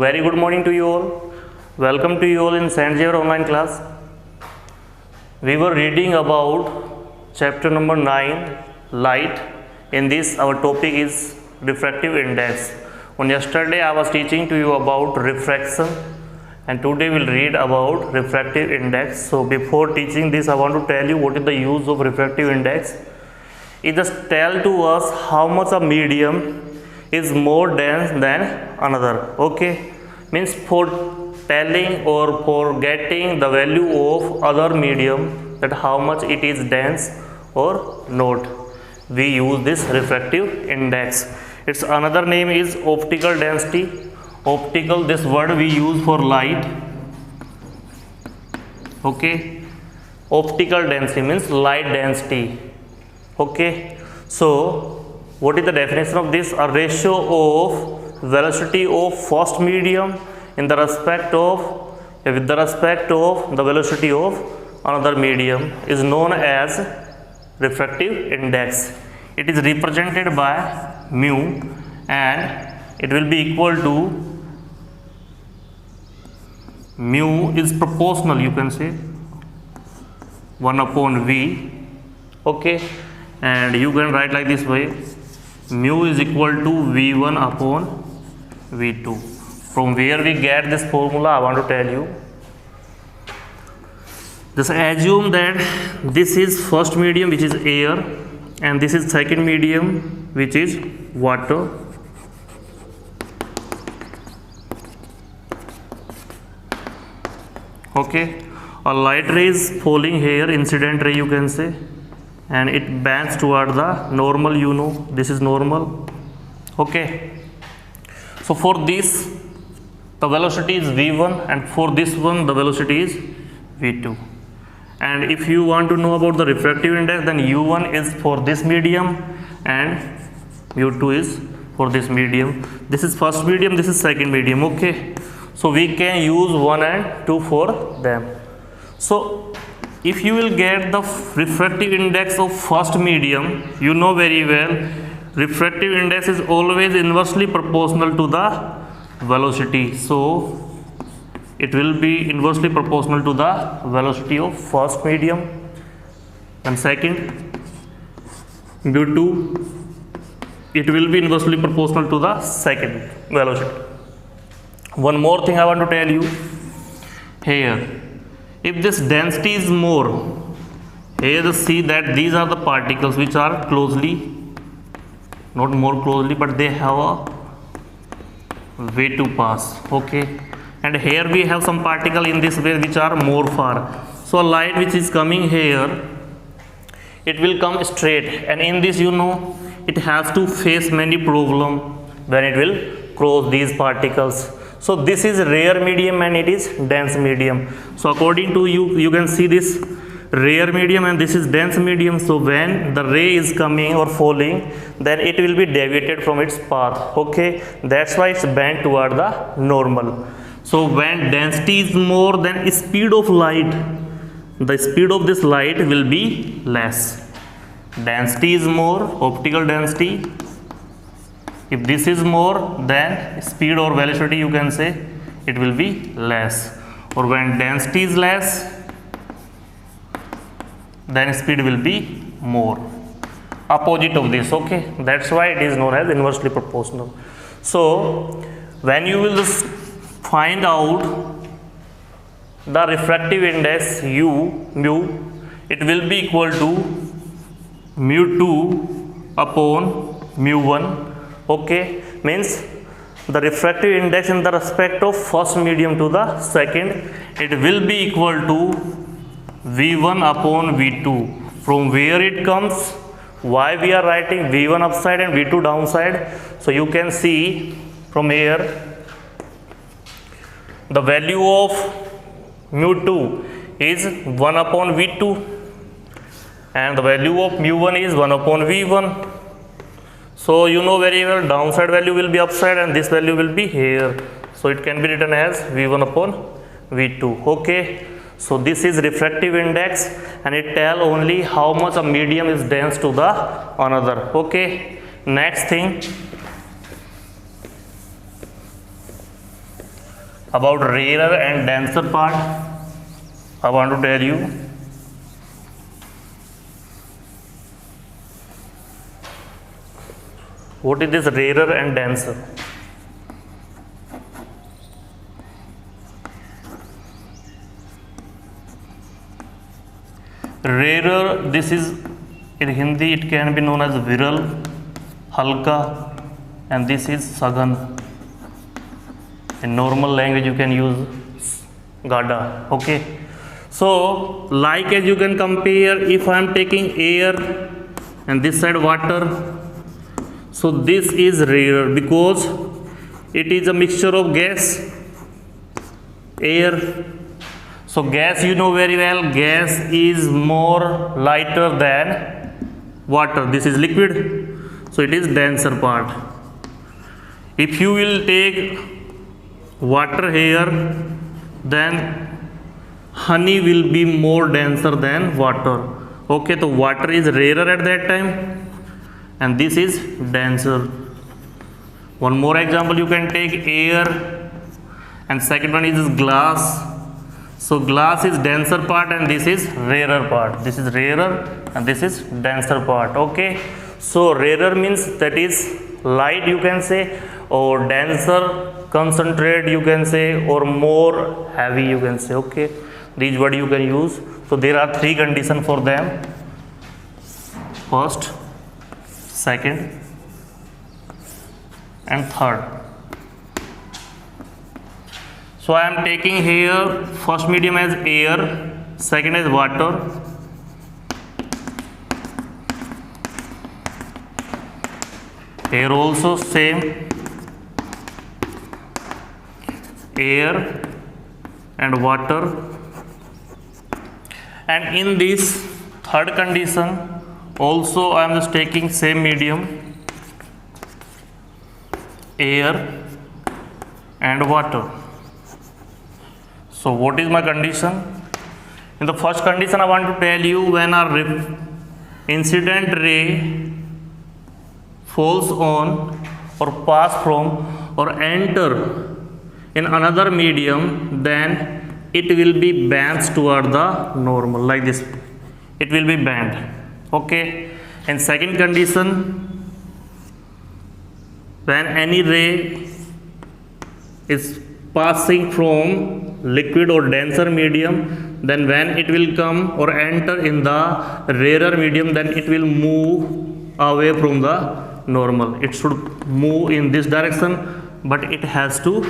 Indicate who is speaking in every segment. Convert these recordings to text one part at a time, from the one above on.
Speaker 1: Very good morning to you all. Welcome to you all in St. Xavier online class. We were reading about chapter number 9, light. In this, our topic is refractive index. On yesterday, I was teaching to you about refraction, and today we'll read about refractive index. So before teaching this, I want to tell you what is the use of refractive index. It just tell to us how much a medium is more dense than another. Okay, means for telling or for getting the value of other medium, that how much it is dense or not, we use this refractive index. Its another name is optical density. Optical, this word we use for light. Okay, optical density means light density. Okay, so what is the definition of this? A ratio of velocity of first medium in the respect of with the respect of the velocity of another medium is known as refractive index. It is represented by mu, and it will be equal to mu is proportional, you can say 1 upon v. Okay, and you can write like this way: mu is equal to v1 upon v2. From where we get this formula, I want to tell you. Just assume that this is first medium, which is air, and this is second medium, which is water. Okay, a light ray is falling here, incident ray you can say, and it bends toward the normal, you know, this is normal. Okay, so for this the velocity is v1, and for this one the velocity is v2. And if you want to know about the refractive index, then u1 is for this medium and u2 is for this medium. This is first medium, this is second medium. Okay, so we can use 1 and 2 for them. So if you will get the refractive index of first medium, you know very well refractive index is always inversely proportional to the velocity. So it will be inversely proportional to the velocity of first medium, and second mu2, it will be inversely proportional to the second velocity. One more thing I want to tell you here. If this density is more, here you see that these are the particles which are closely, not more closely, but they have a way to pass. Okay, and here we have some particle in this way which are more far. So light which is coming here, it will come straight, and in this, you know, it has to face many problem when it will cross these particles. So this is rare medium and it is dense medium. So according to you, you can see this rare medium and this is dense medium. So when the ray is coming or falling, then it will be deviated from its path. Okay, that's why it's bent toward the normal. So when density is more, than speed of light, the speed of this light will be less. Density is more, optical density. If this is more, then speed or velocity, you can say, it will be less. Or when density is less, then speed will be more. Opposite of this. Okay, that's why it is known as inversely proportional. So when you will just find out the refractive index mu, it will be equal to mu2 upon mu1. Okay, means the refractive index in the respect of first medium to the second, it will be equal to v1 upon v2. From where it comes, why we are writing v1 upside and v2 downside? So you can see from here the value of mu2 is 1 upon v2 and the value of mu1 is 1 upon v1. So you know very well downside value will be upside and this value will be here. So it can be written as v1 upon v2. Okay, so this is refractive index and it tell only how much a medium is dense to the another. Okay, next thing, about rarer and denser part, I want to tell you. What is this rarer and denser? Rarer, this is in Hindi it can be known as viral, halka, and this is sagan. In normal language you can use gada. Okay, so like as you can compare, if I am taking air and this side water, so this is rarer because it is a mixture of gas, air. So gas, you know very well, gas is more lighter than water. This is liquid, so it is denser part. If you will take water here, then honey will be more denser than water. Okay, so water is rarer at that time and this is denser. One more example you can take, air, and second one is glass. So glass is denser part and this is rarer part. This is rarer and this is denser part. Okay, so rarer means that is light you can say, or denser, concentrate you can say, or more heavy you can say. Okay, these word you can use. So there are three conditions for them: first, second, and third. So I am taking here first medium as air, second as water, air also same, air and water, and in this third condition also I am just taking same medium, air and water. So what is my condition? In the first condition I want to tell you, when a incident ray falls on or pass from or enter in another medium, then it will be bent toward the normal, like this. It will be bent. Okay. In second condition, when any ray is passing from liquid or denser medium, then when it will come or enter in the rarer medium, then it will move away from the normal. It should move in this direction, but it has to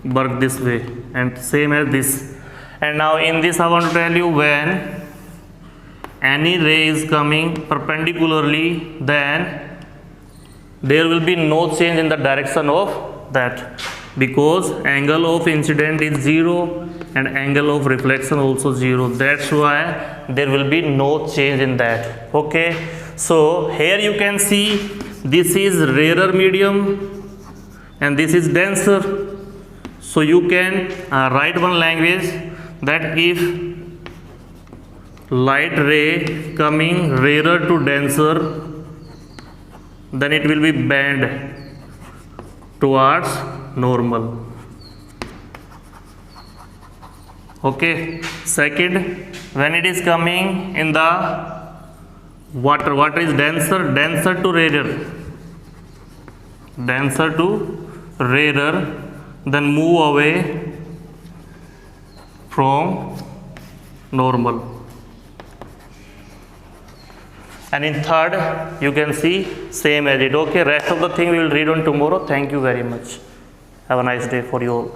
Speaker 1: work this way, and same as this. And now in this I want to tell you, when any ray is coming perpendicularly, then there will be no change in the direction of that, because angle of incident is 0 and angle of reflection also 0. That's why there will be no change in that. Okay, so here you can see this is rarer medium and this is denser. So you can write one language that if light ray coming rarer to denser, then it will be bent towards normal. Okay, second, when it is coming in the water is denser to rarer, then move away from normal. And in third you can see same as it. Okay, rest of the thing we will read on tomorrow. Thank you very much. Have a nice day for you all.